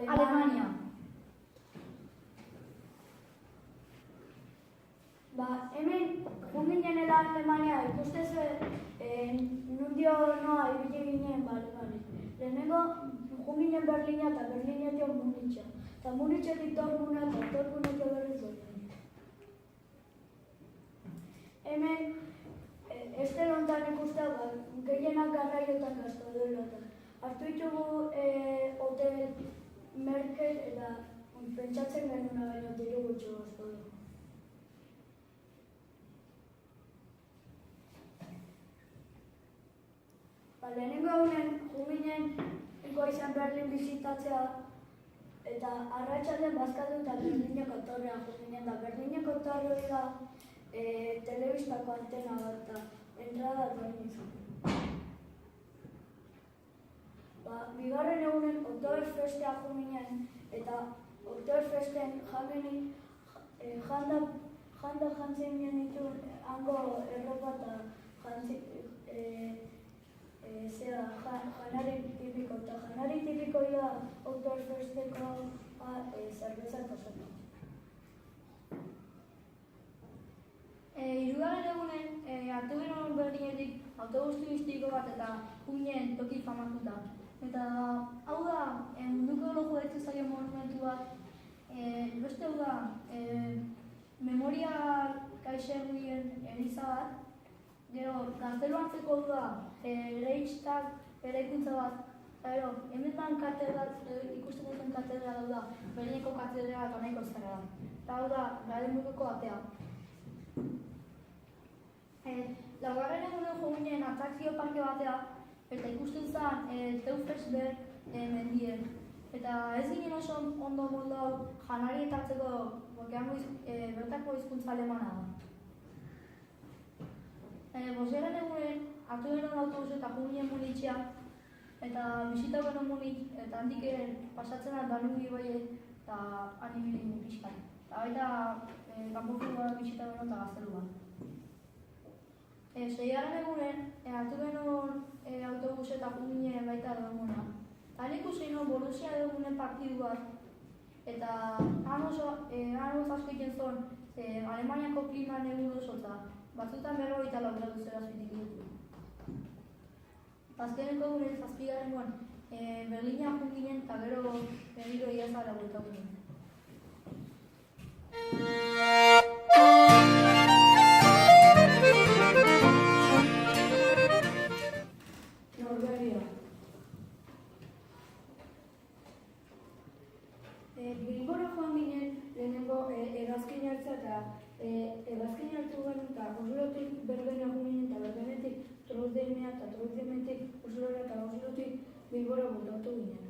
Alemania. Hemen junginen eda Alemania ikustez nundio noa ibili ginen, lehenengo junginen Berlina eta Berlinetik Munitxa. Eta Munitxetik Dortmuna eta Dortmunetik berriz Berlina. Hemen este lontan ikustea gehienak garraiotan gaztu duela. Hartu ditugu hotel Merkel eta pentsatzen genuna baino diru gutxi gaztu dugu. Lehenengo egunen junginen izan Berlin bizitatzea eta arratsaldean bazkaldu eta Berlineko torrean junginen da. Berlineko torre da telebistako antena bat eta entrada duen izan. Bigarren egunen Oktoberfestea junginen eta Oktoberfesten janda jantzen genituen hango erropa eta janari tipiko, eta janari tipiko da Oktoberfesteko zerbeza eta sopa. Hirugarren egunen hartu genuen Berlinetik autobus turistiko bat eta junginen toki famatuta. Eta hau da, munduko logo deitzen zaio monumentu bat, beste hau da, memoria kaixerrien eliza bat, gero, gaztelu hartzeko hau da, Reichstag eraikuntza bat, eta gero, hemetan ikusten duten katedra da, Berlineko katedra eta nahiko zara da. Eta hau da, Brandenburgeko atea. Laugarren egunen jo ginen atrakzio parke batea, eta ikusten zen Teufelsberg mendien. Eta ez ginen oso ondo moldo hau janari etartzeko bertako hizkuntza alemana da. Bosgarren egunen hartu genuen autobus eta jo ginen Munitxea, eta bisita genuen Munitx, eta handik pasatzen da Danube ibaia eta han ibili ginen pixkan. Eta baita kanpoko bisita genuen eta gaztelu bat. Seigarren egunen hartu genuen autobus eta jo ginen baita Dortmunda. Han ikusi genuen Borussia Dortmunden partidu bat, eta han oso asko egiten zuen Alemaniako klima negur oso eta batzutan 44 gradu zelsiusetik ditu. Azkeneko egunen zazpigarrengoan Berlina jo ginen eta gero berriro iazara bueltatu ginen. Norvegia. Bilbora joan ginen lehenengo hegazkin hartzea eta hegazkin hartu genuen eta Oslotik Bergena joan ginen eta Bergenetik Trondheimera eta Trondheimetik Oslora eta Oslotik Bilbora bueltatu ginen.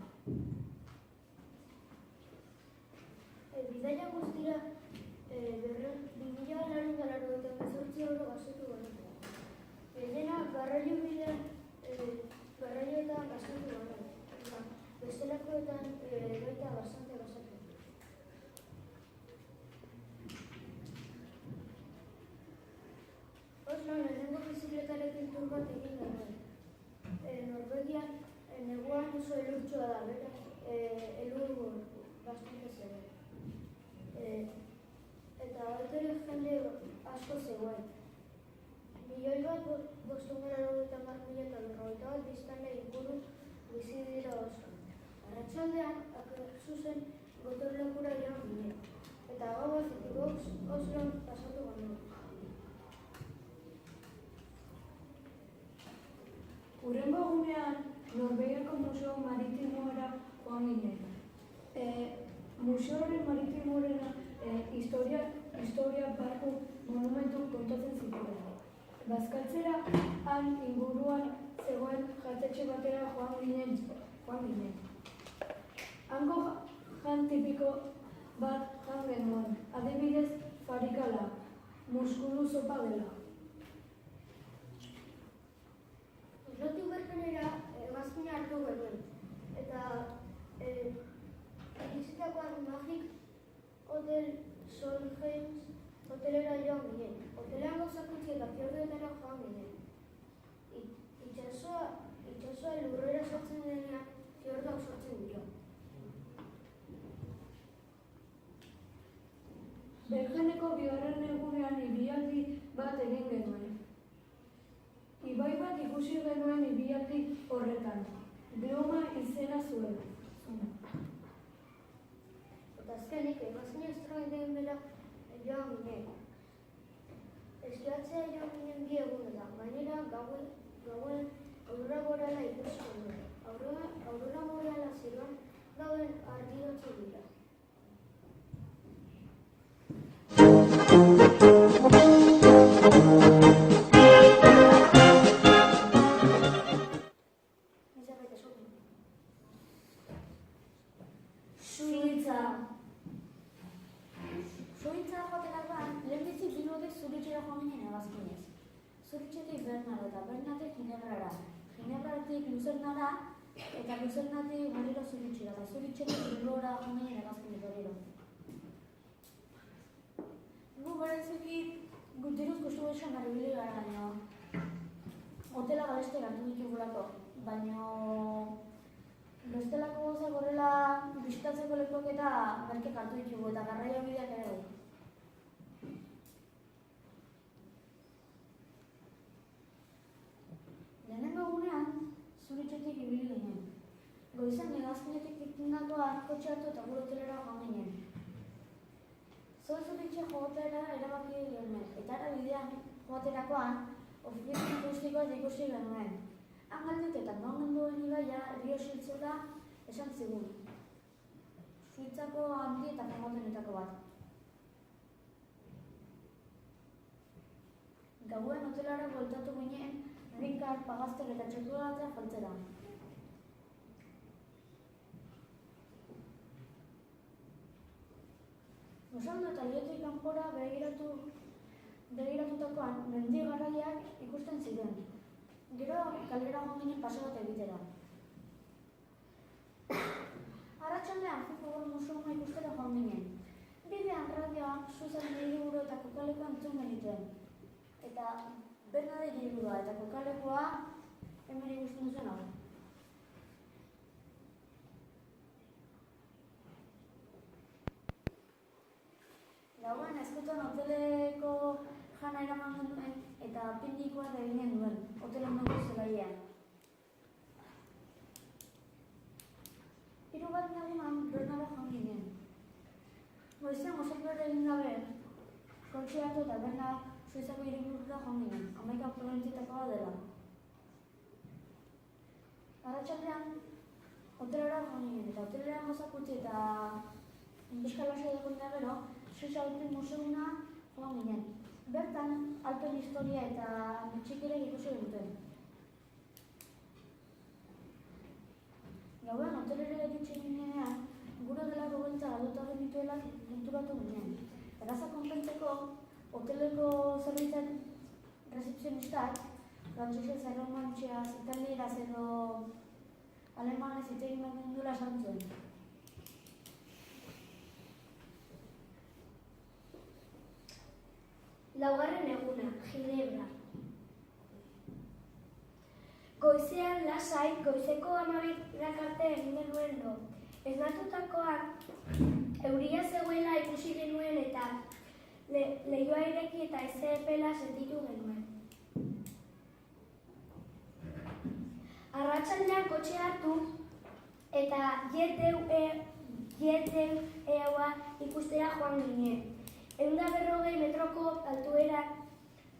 Bidaia guztira 2098 euro gastatu genuen. Dena garraioetan gastatu genuen. Bestelakoetan baita bastante gastatu. Osloan lehenengo bizikletarekin tur bat egin genuen. Norvegian neguan oso elurtsua da, beraz elur bastante zegoen. Eta horretara jende asko zegoen. 1.550.000 eta berrogeita biztanle inguru bizi dira Osloan. Arratsaldean zuzen gotorlekura joan ginen, eta gauetik Osloan pasatu genuen. Hurrengo egunean Norvegiako Museo Maritimora joan ginen. Museo Maritimorena historia barku monumentu kontatzen zituen. Bazkaltzera han inguruan zegoen jatetxe batera joan ginen. Hango jan tipiko bat jan genuen, adibidez farikala, muskulu sopa dela. Oslotik Bergenera hegazkina hartu genuen, eta bizitakoan Magic Hotel Solheim hotelera joan ginen. Hotelean gauzakutzi eta fiordeetara joan ginen. Itxasoa lurrera sortzen denean fiordoak sortzen dira. egin genuen. Ibai bat ikusi genuen ibilaldi horretan. Gloma izena zuen. Eta azkenik, egazkin estroiden bera joan ginen. Eskiatzea joan ginen bi egunetan, gainera gauen aurora boreala ikusi genuen. Aurora boreala zeruan gauen argiratzu dira. Suitza. Suitza joaterakoan, lehenbizi bilodek Zuritxera joan ginen egazkinez. Zuritxetik Bernara eta Bernatik Ginebrara. Ginebratik Luzernara eta Luzernatik berriro Zuritxera eta Zuritxetik Bilbora joan ginen egazkinez berriro. Gu bereziki diruz gustu esan garibili gara, baina hotela gareste gartu ditugulako, baina bestelako gozak horrela bisitatzeko lekuak eta merkek hartu ditugu eta garraio bideak ere bai. Lehenengo egunean, Zuritxetik ibili ginen. Goizan hegazkinetik itindakoa kotxe hartu eta gure hotelera joan ginen. Zuritxe joatera erabaki genuen, eta ara bidean joaterakoan ofizial akustikoa ikusi genuen. Han galdeketan non genduen ibaia Rio Siltzela esan zigun. Suitzako handi eta famosenetako bat. Gauen hotelara bueltatu ginen, Ricard, Pagazter eta txokolatea faltzera. Osaldu eta liotik kanpora begiratutakoan mendi garaiak ikusten ziren. Gero kalera joan ginen paso bat egitera. Arratsaldean futbol museuma ikustera joan ginen. Bidean radioan Susan hiriburu eta kokalekua entzun genituen. Eta Bernade hiriburua eta kokalekua hemen ikusten duzuen hau. Gauan eskutan hoteleko jana eraman genuen eta pindikoa da eginen duen, hotelen dugu zelaian. Hirugarren egunan Bernara joan ginen. Goizean osatua egin gabe, kotxe hartu eta Berna Suizako hiriburura joan ginen, 11 probintzietakoa dela. Arratsaldean hotelera joan ginen eta hotelera gozak utzi eta bizkalasea dagoen gero, Suiza Alpin Museuna joan ginen. Bertan, Alpen historia eta txikiren ikusi duten. Gauean, hotelera iritsi ginean, gure delako beltza galduta genituela konturatu ginen. Erraza konpentzeko, hoteleko zerbitzen rezepzionistak, frantzesez, erromantxeaz, italieraz edo alemanez hitz egin behar duela esan zuen. Laugarren eguna, Ginebra. Goizean lasai, goizeko 12 arte egin genuen lo. Esnatutakoan, euria zegoela ikusi genuen eta leihoa ireki eta haize epela sentitu genuen. Arratsaldean kotxe hartu eta Jeteu-eua ikustera joan ginen. 140 metroko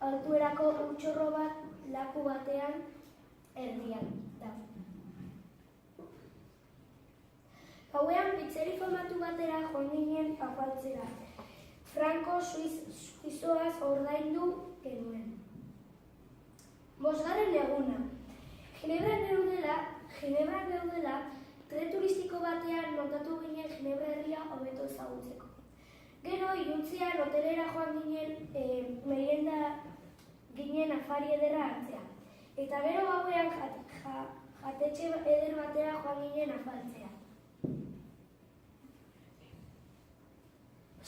altuerako utxorro bat laku batean erdian da. Gauean pizzeri famatu batera joan ginen afaltzera. Franko suizoaz ordaindu genuen. 5. eguna. Ginebran geundela, tren turistiko batean montatu ginen Ginebra herria hobeto ezagutzeko. Gero, iluntzean hotelera joan ginen merienda ginen afari ederra hartzea. Eta gero gauean jatetxe eder batera joan ginen afaltzea.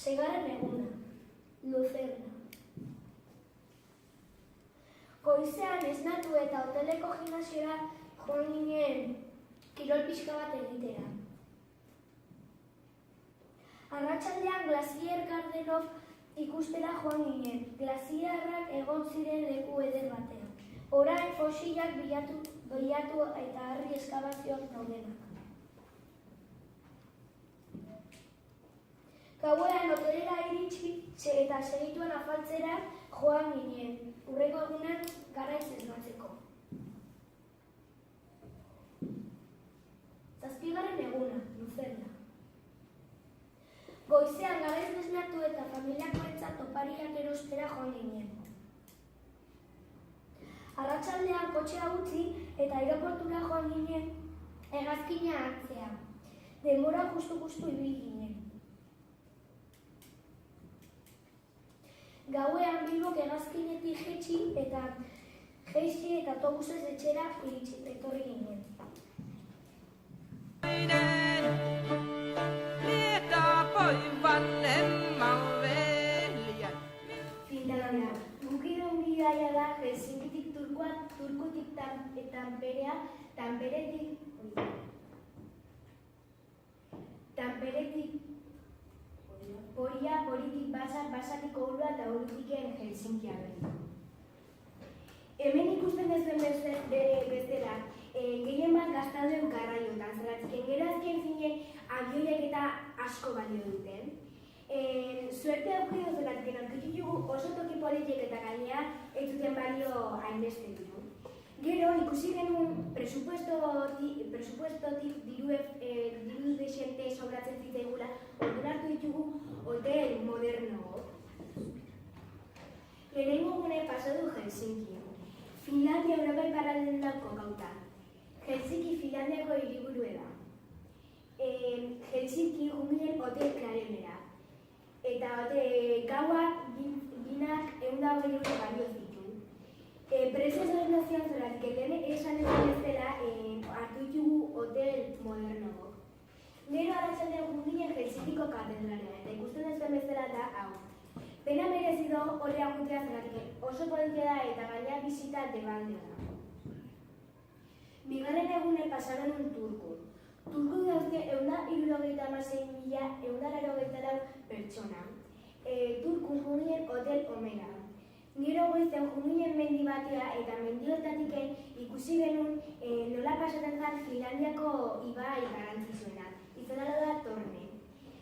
6. eguna, Luzerna. Goizean esnatu eta hoteleko gimnasiora joan ginen kirol pixka bat egitera. Arratsaldean Glacier Gardenov ikustera joan ginen, glaziarrak egon ziren leku eder batean. Orain fosilak bilatu eta harri eskabazioak daudenak. Gauean hotelera iritsi eta segituan afaltzera joan ginen, hurrengo egunean garaiz esnatzeko. 7. eguna, luzenda. Goizean garaiz esnatu eta familiakoentzat opariak erostera joan ginen. Arratsaldean kotxea utzi eta aireportura joan ginen hegazkina hartzea. Denbora justu ibili ginen. Gauean Bilbok hegazkinetik jaitsi eta autobusez etxera etorri ginen. Finlandia. Gukidon bidaia da Helsinkitik Turkutik Tamperetik Poria, Poritik Basatik Oulua eta Oulutiken Helsinkia beti. Hemen ikusten dezuen bezala, gehien bat gaztalduen garraiotan, zeratzen gero azken finen avioiek eta asko balio duten. Suerte aukidu zeratzen aurkitu oso toki politik eta gainea ez zuten balio hainbeste diru. Gero ikusi genuen presupuestotik diru desente sobratzen zitzaigula, orduan hartu ditugu hotel moderno. Lehenengo gune pasatu Helsinki. Finlandia Europa iparraldean dauko gauta. Helsinki Finlandiako hiriburua da. Helsinki junginen hotel Klarenera. Eta gauak binak 120 euro balio zitu. Prezioz ordenazioan zoratik, lehen esan ez dela hartu ditugu hotel moderno. Gero arratsaldean junginen Helsinkiko katedralera, eta ikusten dezuen bezala da hau. Pena merezido horrea gutea zeratik, oso politia da eta gaina bisita debaldea da. Bigarren egune pasaren un Turku. Turku dauzke 176.184 pertsona. Turku junginen hotel Omera. Gero goizen junginen mendi batea eta mendi hortatik ikusi genuen nola pasatzen zen Finlandiako ibai garrantzitsuena. Izena da Torne.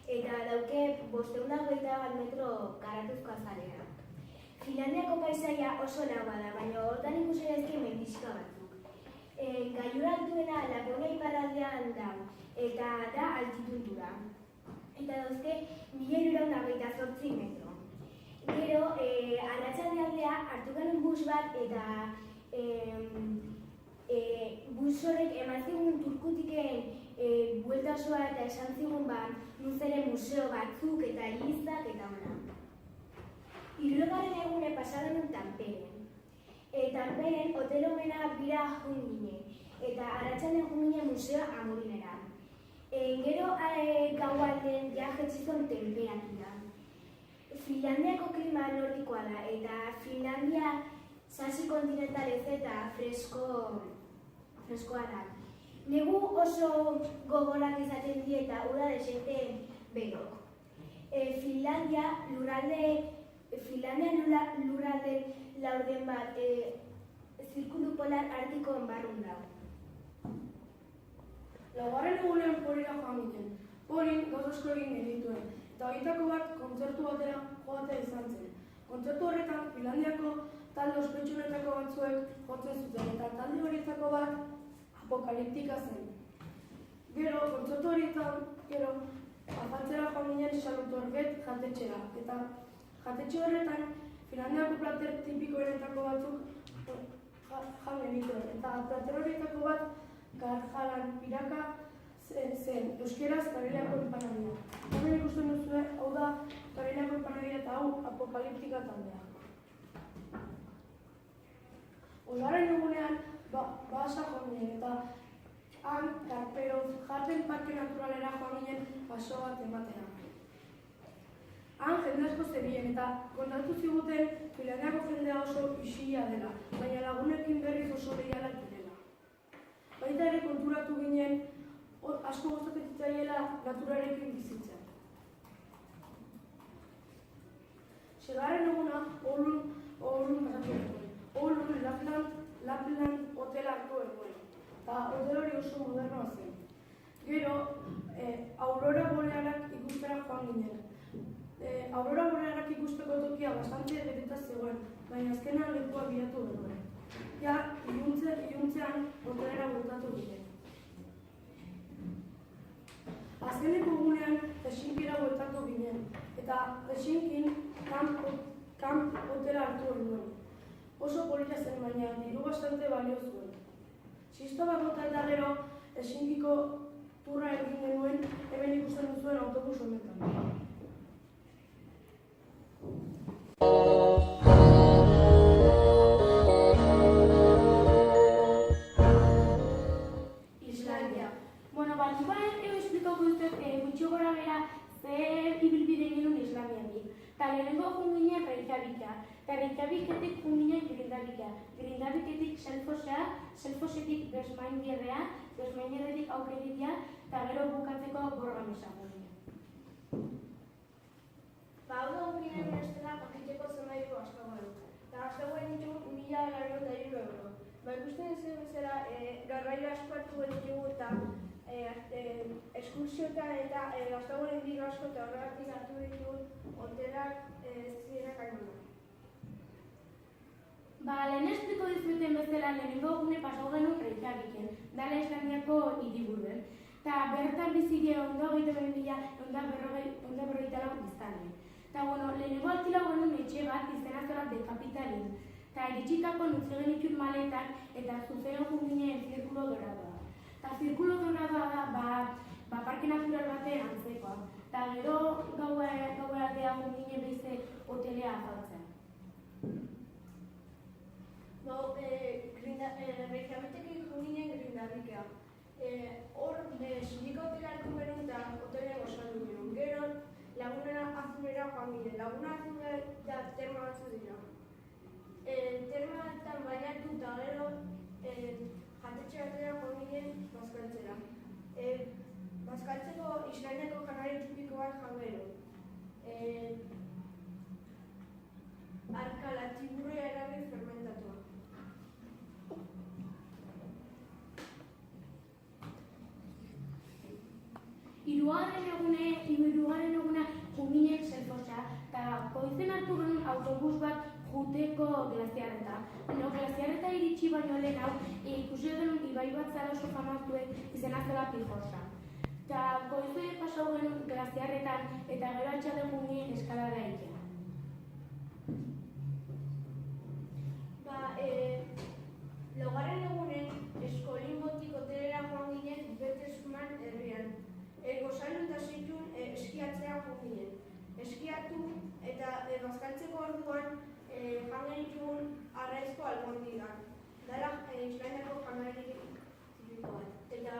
Eta dauke 521 metro garatuzko azalera. Finlandiako paisaia oso laua da, baina hortan ikusi daizke mendixka batzuk. Gailur altuena Laponia iparraldean da, eta da altitutura. Eta dauzke 1.128 metro. Gero, arratsaldealdea hartu genuen bus bat eta bus horrek eman zigun Turkutiken buelta osoa eta esan zigun nuzere museo batzuk eta elizak eta ona. 3. egune pasaren Tamperen. Tamperen hotel Omera bira junginen eta arratsaldean junginen museo Amurinera. Gero gaualden jajetzizon temperatura. Finlandiako klima nordikoa da eta Finlandia sasi kontinentalez eta freskoa da. Negu oso gogorak izaten die eta uda desente berok. Finlandia lurralde laurden bat zirkulu polar artikoen barrun dago. Laugarren egunean Porira joan ginen. Porin gauza asko egin genituen, eta horietako bat kontzertu batera joatea izan zen. Kontzertu horretan Finlandiako talde ospetsuenetako batzuek jotzen zuten, eta talde horietako bat apokaliptika zen. Gero, kontzertu horietan, afaltzera joan ginen Salutorbet jatetxera, eta jatetxe horretan Finlandiako plater tipikoenetako batzuk jan genituen, eta plater horietako bat garjalan piraka zen, euskeraz Kareliako empanadia. Hemen ikusten duzue, hau da Kareliako empanadia eta hau apokaliptika taldea. Osgarren egunean basa joan ginen eta han Karperoz Jarten Parke Naturalera joan ginen baso bat ematera. Han jende asko zebien eta kontatu ziguten Finlandiako jendea oso isila dela, baina lagunekin berriz oso behialak direla. Baita ere konturatu ginen asko gustatzen zitzaiela naturarekin bizitzen. Segarren eguna Oulun pasatu genuen. Oulun Lapland hotela hartu genuen. Eta hotel hori oso modernoa zen. Gero, aurora borealak ikustera joan ginen. Aurora borealak ikusteko tokia bastante beteta zegoen, baina azkenean lekua bilatu genuen. Ja, iluntzean hotelera bueltatu ginen. Azkeneko egunean Helsinkira bueltatu ginen, eta Helsinkin kamp hotela hartu genuen. Oso polita zen, baina diru bastante balio zuen. Sisto bat bota eta gero Helsinkiko turra egin genuen hemen ikusten duzuen autobus honetan. Islandia. Bueno, batzuan esplikatuko dut gutxi gora bera zer ibilbide genuen Islandiatik. Eta lehenengo joan ginen Reykjavika. Eta Reykjaviketik joan ginen Grindavika. Grindaviketik Selfossetik Vestmannaeyjara, Vestmannaeyjatik Aurregitia, eta gero bukatzeko Borgamesa joan ginen. Hau da ginen estela pakiteko zenbait askagoen. Eta askagoen ditu 1.903 euro. Ikusten zen bezala, garraio asko hartu ditugu eta eskursiotan eta askagoen diru asko eta horregatik hartu ditugu hotelak zirenak aimuna. Lehen espliko dizuten bezala lehenengo egune pasau genuen Reykjaviken, dala Islandiako hiriburuen. Eta bertan bizile ondo 22.140 biztanle. Eta lehenengo altila genuen etxe bat izena zela de Kapitalin. Eta iritsitako nutze genitut maletan eta zuzena junginen Zirkulo Doradoa. Eta Zirkulo Doradoa da parke natural batean antzekoa. Eta gero gauerdea junginen beize hotelea azaltzen. Reykjaviketik junginen Grindavika. Hor, sindiko hotela hartu genuen eta hotela gozatu genuen. Gero, Laguna Azulera joan ginen. Laguna Azulera da terma batzu dira. Termatan bainatu eta gero jatetxe batera joan ginen bazkaltzera. Bazkaltzeko Islandiako janario tipiko bat jan gero. Arkala, tiburria erabil fermentatua. Hirugarren eguna junginen Selfosa, eta goizen hartu genuen autobus bat juteko glaziarreta. Glaziarreta iritsi baino lehen hau, ikusi genuen ibai bat zara oso famatuek izena zela Pijosa. Eta goizen pasau genuen glaziarretan eta gero atxalde junginen eskalada egitea. Laugarren egunen Eskolingotik hotelera joan ginen Bertelsmann herrian. Gozailu eta zituen eskiatzea joan ginen. Eskiatu eta bazkaltzeko orduan jan genituen arraizko albondigak. Dela Islandiako janari tipiko bat. Eta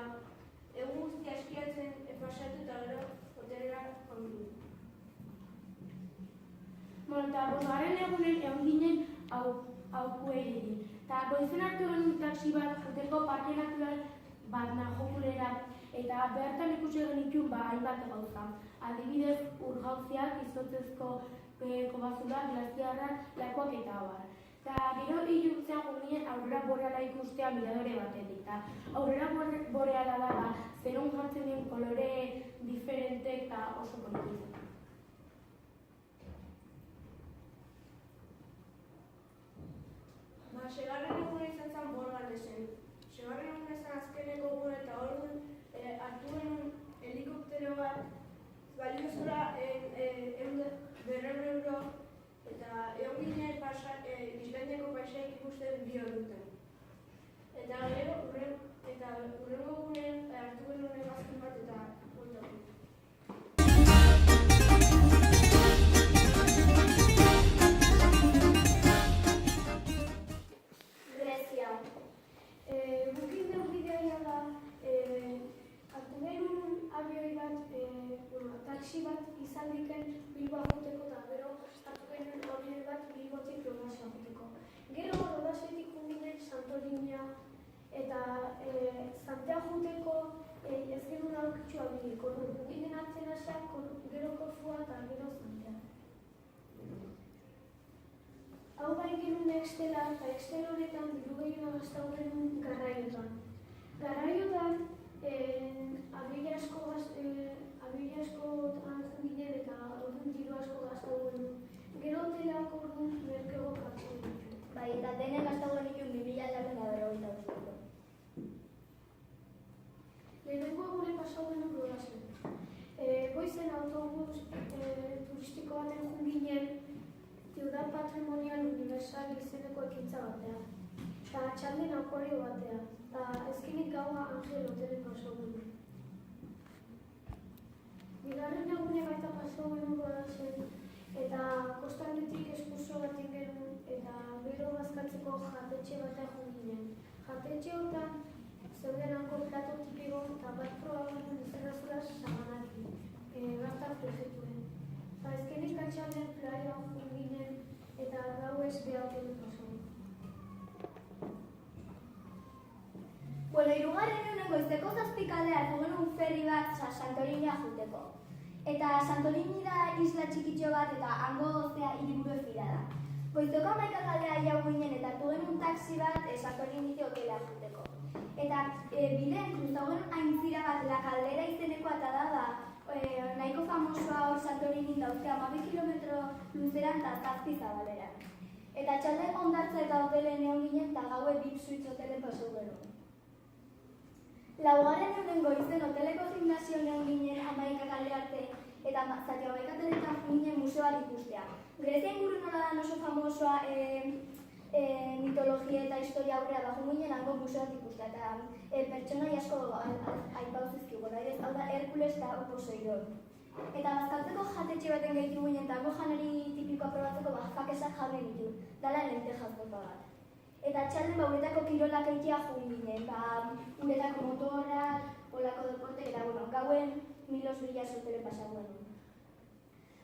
egun guztia eskiatzen pasatu eta gero hotelera joan ginen. Eta bosgarren egunen egon ginen aukuerekin. Eta goizen hartu genuen taxi bat juteko parke natural bat Najokulera, eta bertan ikusi genituen hainbat gauza. Adibidez, urgauziak, izotzezko kobazula, glaziarrak, lakuak eta abar. Eta gero iluntzean ginen aurrera boreala ikustea miradore batetik. Aurrera boreala da, zeron jartzen den kolore diferente eta oso politik. Segarren eguna izan zen Borgaldesen. Segarren eguna izan azkeneko egun eta orduan hartu genuen helikoptero bat baliozura 100 euro eta egon ginen Islandiako paisaik ikusten bi orduten. Eta gero hurrengo egunen hartu genuen hegazkin bat eta bueltatu. Bukin neugidea da, hartu genuen avioi bat, taxi bat izan diken Bilbao joteko eta gero hartu genuen avioi bat Bilbotik Rodasea joteko. Gero Rodasetik junginen Santorinia eta Santea joteko ez genuen aurkitxu abiliko. Junginen atzen asak, gero Korfua eta gero Santea. Extela, eta Excel horretan diru gehiago gastatu genuen garraiotan. Garraiotan, abil asko hartzen ginen eta orduan diru asko gastatu genuen. Gero hotelak orduan merkego hartzen ditu. Bai, eta denen gastatu genituen 2.195. Lehenengo gure pasau genuen rodazen. Goizen autobus turistiko baten joan ginen Ciudad Patrimonial Universal izeneko ekintza batean. Eta txalden akordio batean. Eta ezkenik gaua Angel Hotelen pasau genuen. Bigarren egune baita pasau genuen rodazen eta kostaldetik eskurso baten genuen eta bero bazkatzeko jatetxe batean joan ginen. Jatetxe hortan zeuden hango plato tipiko eta bat probatzen izanazula sabanaki, gaztak prefetuen. Eta ezkenik atxalden playa joan ginen eta gauez behauten pasau. Bueno, hirugarren egunen goizeko 7 hartu genuen ferri bat Santorini joateko. Eta Santorini da isla txikitxo bat eta hango hiriburu fila da. Goizeko 11 jau ginen eta hartu genuen taxi bat Santorini hotela joateko. Eta bidean kruzau genuen aintzira bat La Caldera izeneko eta da nahiko famosoa hor Santorini dauzke 12 kilometro luzeran eta 7 zabaleran. Eta txalden hondartza eta hotelen egon ginen eta gaue Bip Suites hotelen pasau genuen. Laugarren egunen goizen hoteleko gimnasioan egon ginen 11 kalde arte eta zati 11 kaletan ginen museo bat ikustea. Grezia inguru nola da oso famosoa mitologia eta historia aurrera bajo ginen hango museo bat ikustea eta pertsonai asko aipauzizkigu, hau da Herkules eta Poseidon. Eta bazkaltzeko jatetxe baten gehitu ginen eta hango janari tipikoa probatzeko fakesak jarri ditu, dala lentejas bota bat. Eta txalden uretako kirolak egitea joan ginen, uretako motorrak, olako deporte, eta gauen Milos Villas hotelen pasau genuen.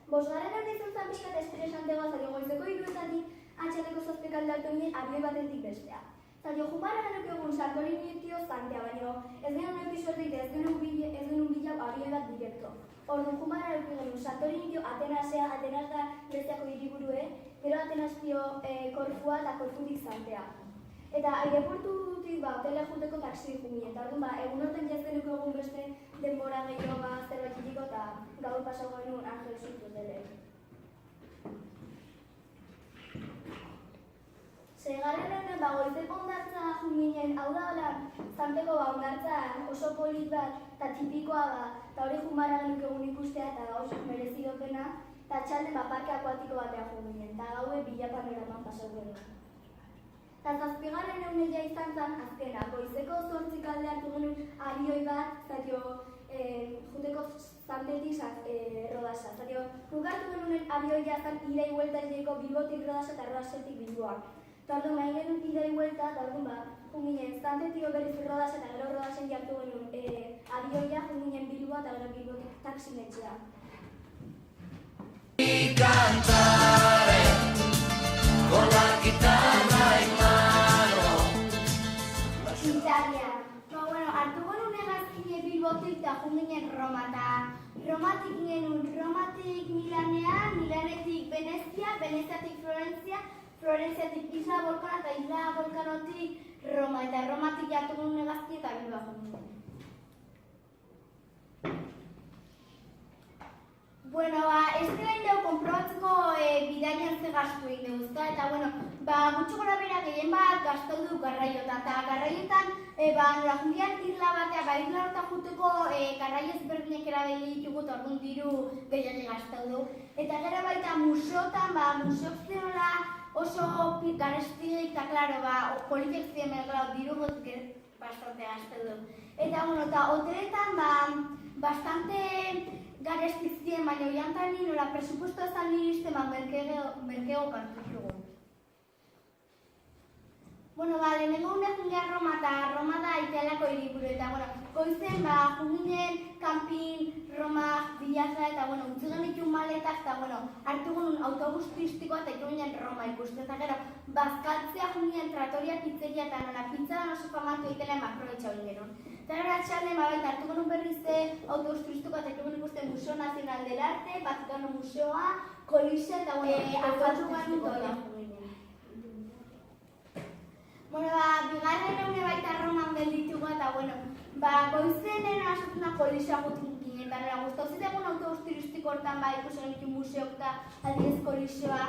Bosgarren hori izan zan pixkat estresantegoa, zailo goizeko iruetatik atxaleko 7 kalde hartu ginen abioi batetik bestea. Zailo jumara genuk egun Santorini tio zantea, baina ez genuen episodik ez genuen bilau abioi bat direkto. Orduan jumara genuk Santorini tio Atenasea, Atenas da Greziako hiriburue, gero Atenas tio Korfua eta Korfutik zantea. Eta aireportutik hotela juteko taksi jumien, eta orduan egun horten jazteneko egun beste denbora gehiago zerbait itiko eta gaur pasau genuen Angel Suites hotelen. Seigarren egunen goizeko hondartza juminen, hau da hola, zanteko hondartza oso polit bat eta tipikoa da, eta hori jumara genuk egun ikustea eta gauz merezidopena, eta txalden parke akuatiko batean juminen, eta gaue Bila Panoraman pasau genuen. Eta zazpigarren egunen ja izan zen azkena, goizeko 8 kalde hartu genuen abioi bat, zatio juteko zantetik rodasa. Zatio, rugartu genuen abioia zen idei huelta izeko Bilbotik rodasa eta rodasetik Bilboak. Eta orduan nahi genuen idei huelta, eta orduan junginen zantetio berriz rodasa eta gero rodasen jartu genuen abioia junginen Bilboa eta gero Bilbotik taksi netxea. Cantare con la chitarra en mano. Italia. Hartu genuen egazkine Bilbotik eta junginen Roma eta Romatik Milanea, Milanetik Venezia, Veneziatik Florentzia, Florentziatik Isla Volcano eta Isla Volcanotik Roma eta Romatik hartu genuen egazkine eta Bilbao junginen. Bueno, ez dela indau konprobatzeko bidaian ze gastu egin duzka, eta gutxo gora bera gehien bat gastau du garraiotan, eta garraiotan nola jundian irla batea, irla horta juteko garraio ezberdinek erabili ditugu eta orduan diru gehiago gastau du. Eta gero baita museotan, museok zenola oso garestigik eta, klaro, politikek ziren, diru gotik bastante gastau du. Eta, eta hoteletan, bastante garestizien, baina oiantan nola presupuesto ezan niristen merkego kartu dugu. Lehenengo unek jungean Roma eta Roma da Italiako hiriburu eta goizen junginen kanpin, Roma, Bilaza eta utzi genitun maletak eta hartu genuen autobus turistikoa eta iku ginen Roma ikusten eta gero bazkaltzea junginen tratoria pizzeria eta nola pizza dan oso famatu egitela aprobetxa hori genuen. Eta gero atxalden baita hartu genuen berriz autobus turistikoa eta iku genuen ikusten Museo Nacional del Arte, Vaticano Museoa, Coliseo eta alfatu genuen tola junginen. Bigarren eune baita Roman gelditugu eta, goizen asatzen kolizioa gutin ginen, eta guztau zitegun autobus turistiko hortan ikusen ditu museok eta adibidez kolizioa,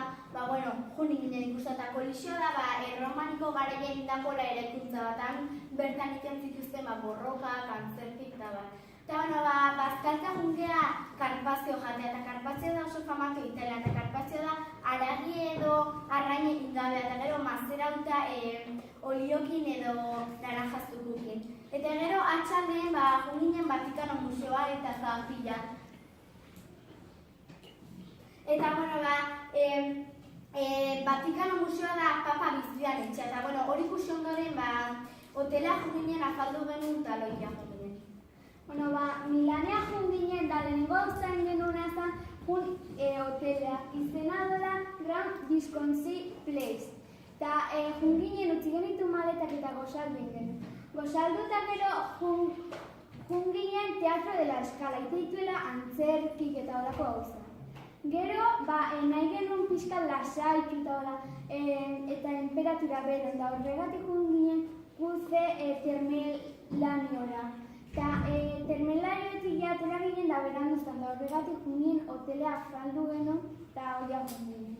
juni ginen ikusten eta kolizioa da erromaniko garaien indakola eraikuntza batan, bertan iten zituzten borroka, kantzertik eta Eta, bazkaltza jungea Karpazio jatea, eta Karpazio da oso famatu itela, eta Karpazio da aragi edo arraine ingabea, eta gero mazerauta oliokin edo naranjaztukukin. Eta gero atxaldeen junginen Vatikano Museoa eta Zampilla. Eta, Vatikano Museoa da Papa Bizbian etxea, eta hori ikusi ondoren hotela junginen afaldu genuen taloia junginen. Milanea junginen da lehenengo hauzain genuen azan hotelea, izena dola Grand Visconti Place. Eta junginen utzi genitu maletak eta gozaldu genuen. Gozaldu eta gero junginen Teatro de la Escala, ite dituela antzerkik eta horako gauza. Gero, nahi genuen pixka lasaik eta temperatura bero, eta horregatik junginen guze termelaniora. Eta termelarioetik jatera ginen da beranduztan, da horregatik jungin hotelea afaldu genuen eta horia jungin.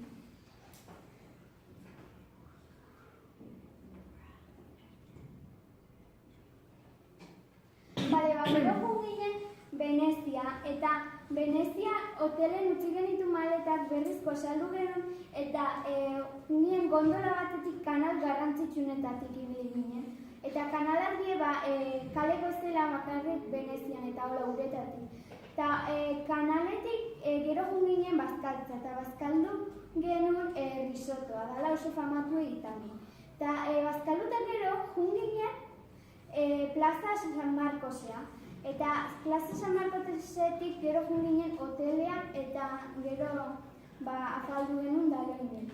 Gero junginen Venezia, eta Venezia hotelen utzi genitu maletak berriz gozaldu genuen, eta junginen gondola batetik kanal garrantzitsunetatik ibili ginen. Eta kanalar die kaleko zela bakarrik Venezian eta hola uretatik. Eta kanaletik gero junginen bazkaltza, eta bazkaldu genuen risotoa, dala oso famatu egitami. Eta bazkalduta gero junginen Plaza San Marcosea. Eta Plaza San Marcosetik gero junginen hotelean eta gero afaldu genuen dala ginen.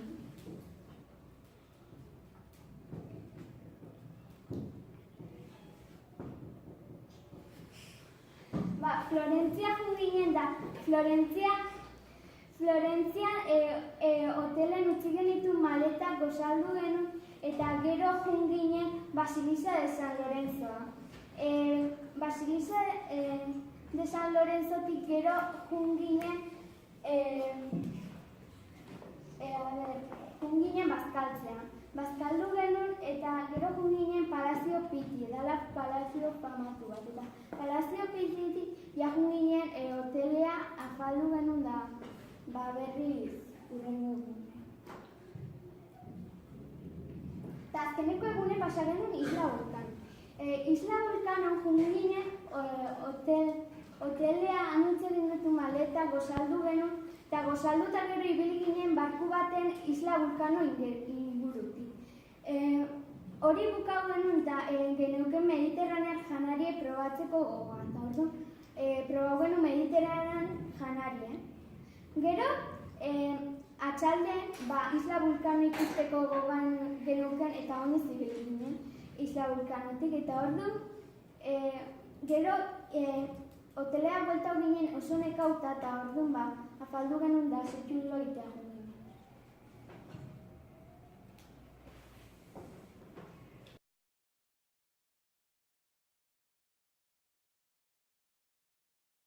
Florentzia junginen da, Florentzian hotelen utzi genitu maletak gozaldu genuen eta gero junginen Basilisa de San Lorenzoa. Basilisa de San Lorenzotik gero junginen bazkaltzea. Bazkaldu genuen eta gero junginen Palazio Pitti, edala Palazio famatu bat. Eta Palazio Pittitik junginen hotelea afaldu genuen da berriz urrengo egun. Eta azkeneko egune pasa genuen Isla Vulcano. Isla Vulcano junginen hotelea anuntze dindutu maleta gozaldu genuen, eta gozaldu eta gero ibili ginen barku baten Isla Vulcano ingurutik. Hori bukau genuen eta geneuken mediterranean janarie probatzeko gogoan. Probau genuen mediterranean janarie. Gero, atxalden Isla Vulcano ikusteko gogoan geneuken eta honez ibili ginen Isla Vulcanotik. Eta orduan, gero hotelea bueltau ginen oso nekauta eta orduan afaldu genuen da setxun loitea ginen.